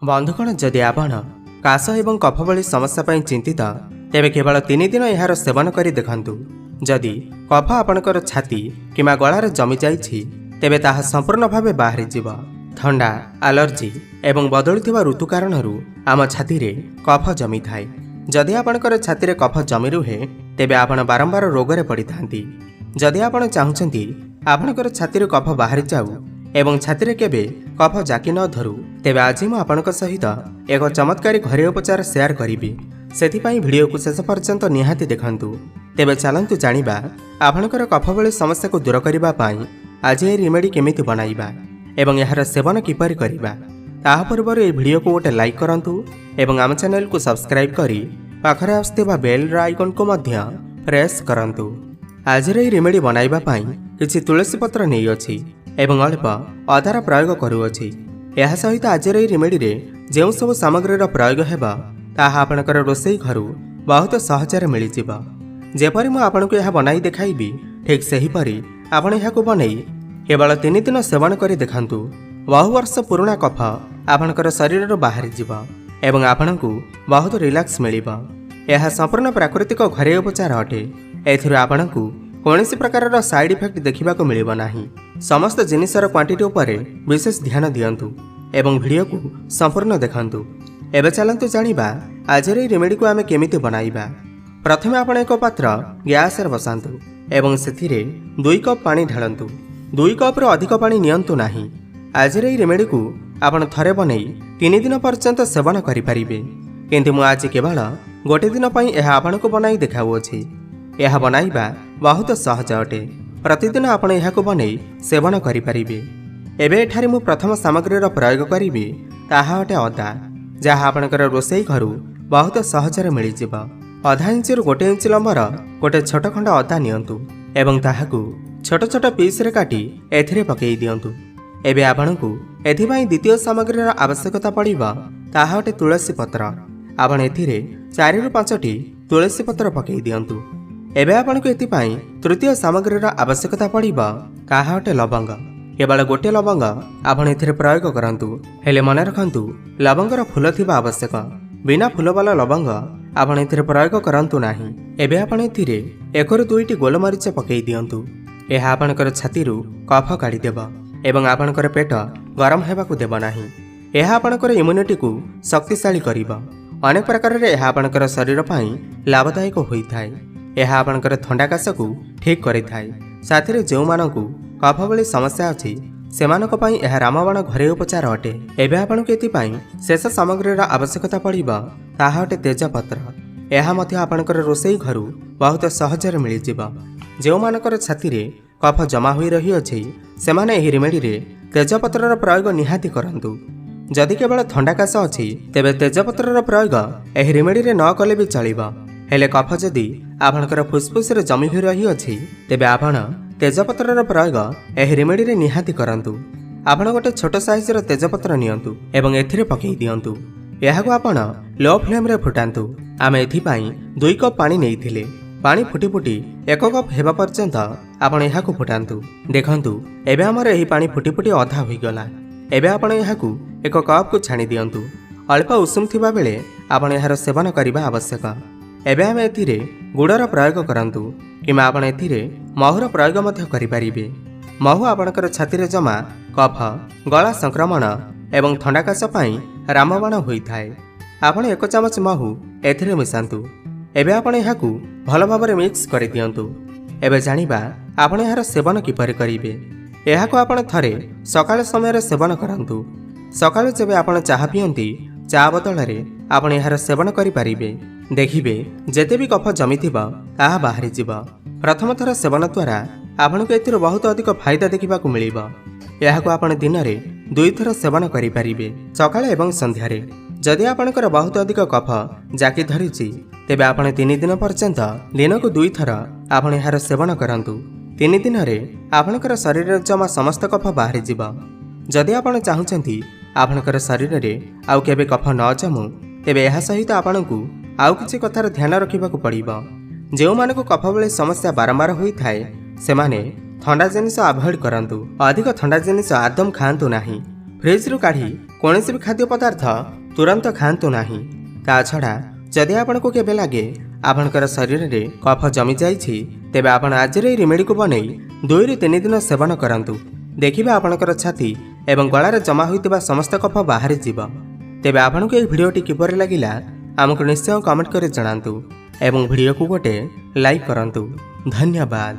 बंधुगण जदि आपण काश एवं कफ भली समस्या पर चिंतित तेबे केवल 3 दिन यार सेवन कर देखंतु। जदि कफ आपणकर छाती किमा गଳାରେ जमी जाइछि तेबे ताहा संपूर्ण भावे बाहरी जीव। ठंडा एलर्जी एवं बदलुथिबा ऋतु कारणरू आम छाती रे कफ जमी थाए। जदि आपणकर छाती रे कफ जमी रुहे तेबे आपण बारंबार रोगरे पड़ी थांती। जदि आपण चाहुचंती आपणकर छाती रे कफ बाहरी जाऊ एवं छाती रे केबे कफ जाकी न धरू तेबे आज मु आपणक सहित एक चमत्कारी घरे उपचार शेयर करिबी। सेथिपाई वीडियो को शेष पर्यंत निहाती देखंतु। तेबे चलंतु जानिबा आपणकर कफ भली समस्या को दूर करिबा पाई आज ए रेमेडी केमिति बनाइबा एवं यार सेवन किपरि करिबा। ताहा पूर्व ए वीडियो को गोटे लाइक करंतु एवं आम चैनल को सब्सक्राइब करी पाखरे आसुथिबा बेल आइकन को मध्य प्रेस करंतु। आज ए रेमेडी बनाइबा पाई किछि तुलसी पत्र नै अछि एवं अल्प अदार प्रयोग करुअछि। यह सहित आज रेमेडी रे जो सब सामग्री प्रयोग हेबा ताहा आपणकर रोसई घरु बहुत सहजरे मिल जिव। जेपरि मु आपनको यह बनाई देखाइबी ठीक सेहीपरि आपण यहाकु बनाई केवल 3 दिन सेवन करी देखंतु। बहु वर्ष पुराना कफ आपणकर शरीर बाहरी जीव एवं आपणकु बहुत रिलैक्स मिलिब। यह संपूर्ण प्राकृतिक घरे उपचार अटे। एथिरु आपणकु कौनसी प्रकार साइड इफेक्ट देखा मिलिब नाही। समस्त जिनिसर क्वांटिटी उपरे विशेष ध्यान दियंतु एवं वीडियो को संपूर्ण देखंतु। एबे चलंतु जानिबा आज रे रेमेडी को आमे केमिति बनाइबा। प्रथमे आपण एक पात्र गैस रे बसांतु एवं सेथिरे 2 कप पानी ढालंतु। 2 कप रो अधिक पानी नियंतु नाही। आज रे रेमेडी को आपण थरे बनै 3 दिन पर्यंत सेवन करि परिबे। किंतु मु आज केवल गोटे दिन पई एहा आपण को बनाई देखाउछि। यह बनाइबा बहुत सहज अटे। प्रतिदिन आपण यहाकु बनै सेवन करि परिबे। एबे एठारे मु प्रथम सामग्री प्रयोग करिबी ताहा अटे अदा, जहा आपणकर रोसई घरु बहुत सहजरे मिल जिव। आधा इंच रु 1 इंच लंबर गोटे छोट खंड अदा नियंतु एवं ताहाकु छोट छोट पीस रे काटी एथिरे पकेई दियंतु। एबे आपणकु एथिबाई द्वितीय सामग्री आवश्यकता पड़िबा ताहा अटे तुलसी पत्र। आपण एथिरे 4 रु 5 टी तुलसी पत्र पकेई दियंतु। एबे आपनको एथिपाई तृतीय सामग्री आवश्यकता पड़िबा ताहा अटे लवंग। केवल गोटे लवंग आपण एथिरे प्रयोग करंतु। हेले मन रखंतु लवंगर फूल थिबा आवश्यक। बिना फूल वाला लवंग आपण एथिरे प्रयोग करंतु नाही। एबे आपण एथिरे 1 रु 2 टी गोलमरीच पकेई दियंतु। एहा आपणकर छाती रु कफ काढी देबा एवं आपणकर पेट गरम हेबाकू देबा नाही। एहा आपणकर इम्युनिटी को शक्तिशाली करिबा। अनेक प्रकार रे एहा आपणकर शरीर पई लाभदायक होई थाए। यह आपणकर थंडा काश को ठीक करि थाए। साथी रे जो मानकु कफ भली समस्या अछि सेमानक पई यह रामबाण घरे उपचार अटे। एबे आपणको एतिपाई शेष सामग्री आवश्यकता पड़िबा ताहा अटे तेजपत्र। यह मध्य आपणकर रोसई घरु बहुत सहजरे मिल जिव। जो मानकर छाती रे कफ जमा होई रही अछि सेमाने एही रेमेडी रे तेजपत्रर प्रयोग निहाती करंतु। जदि केवल थंडा काश अछि तेबे तेजपत्रर प्रयोग एही रेमेडी रे न कले भी चलिबा। हेले कफ जदि आपणकर फुसफुस रे जमी होई रही अछि तेबे आपण तेजपत्रर प्रयोग एही रेमेडी रे निहाती करंतु। आपण गोटे छोट साइज र तेजपत्र नियंतु एवं एथिरे पकेई दियंतु। एहाको आपण लो फ्लेम रे फुटांतु। आमे एथिपाई 2 कप पानी नेइथिले। पानी फुटी फुटी 1 कप हेबा पर्यंत आपण एहाको फुटांतु। देखंतु एबे हमर एही पानी फुटी फुटी अधा होई गला। एबे आपण एहाको 1 कप को छाणी दियंतु। अल्प उषुम थिबा बेले आपण एहार सेवन करिबा आवश्यक। एबे आमे एथिरे गुड़र प्रयोग करंतु किमा आपण एथिरे महूर प्रयोग मध्य करि परिबे। महू आपणकर छाती रे जमा कफ गला संक्रमण एवं थंडा काश पई रामबाण होई थाए। आपण 1 चमच महू एथिरे मिसांतु। एबे आपण एहाकु भल भाबरे मिक्स करि दियंतु। एबे जानिबा आपण एहार सेवन किपरि करिबे। एहाकु आपण थरे सकाळ समय रे सेवन करंतु। सकाळ जेबे आपण चाहा पियंती चा बदल रे आपण एहार सेवन करि परिबे। देखिबे जेते भी कफ जमी थिबा ताहा बाहरी जीव। प्रथम थर सेवन द्वारा आपनको एथिरो बहुत अधिक फायदा देखिबा को मिलिबा। एहाको आपण दिन रे 2 थर सेवन करि परिबे, सकाळ एवं संध्या रे। जदि आपणकर बहुत अधिक कफ जाकी धरिछि तेबे आपण 3 दिन पर्यंत दिन को 2 थर आपण एहार सेवन करंतु। 3 दिन रे आपणकर शरीर रे जमा समस्त कफ बाहरी जीव। जदि आपण चाहुचंती आपणकर शरीर रे आउ केबे कफ न जमु तेबे एहा सहित आपणकु आउ किछि कथार ध्यान रखिबाकू पड़िबो। जो मानकु कफ भली समस्या बारंबार होई थाए सेमाने ठंडा जिनिस अवॉइड करंतु। अधिक ठंडा जिनिस आदम खांतु नाही। फ्रिज्रु काढ़ी कौन भी खाद्य पदार्थ तुरंत खातु नहीं। ता छड़ा जदि आपको केबे लगे आपणकर शरीर में कफ जमी जाइछि तेबे आपण आज रेमेडी को बनै 2 ରୁ 3 दिन सेवन करंतु। देखिबे आपणकर छाती एवं गଳାରେ जमा होइतिबा समस्त कफ बाहरी जीव। तेबे आपनको এই भिडियोटी किपरि लागिला आमको निश्चय कमेंट कर जणांतु एवं भिडियो को गोटे लाइक करंतु। धन्यवाद।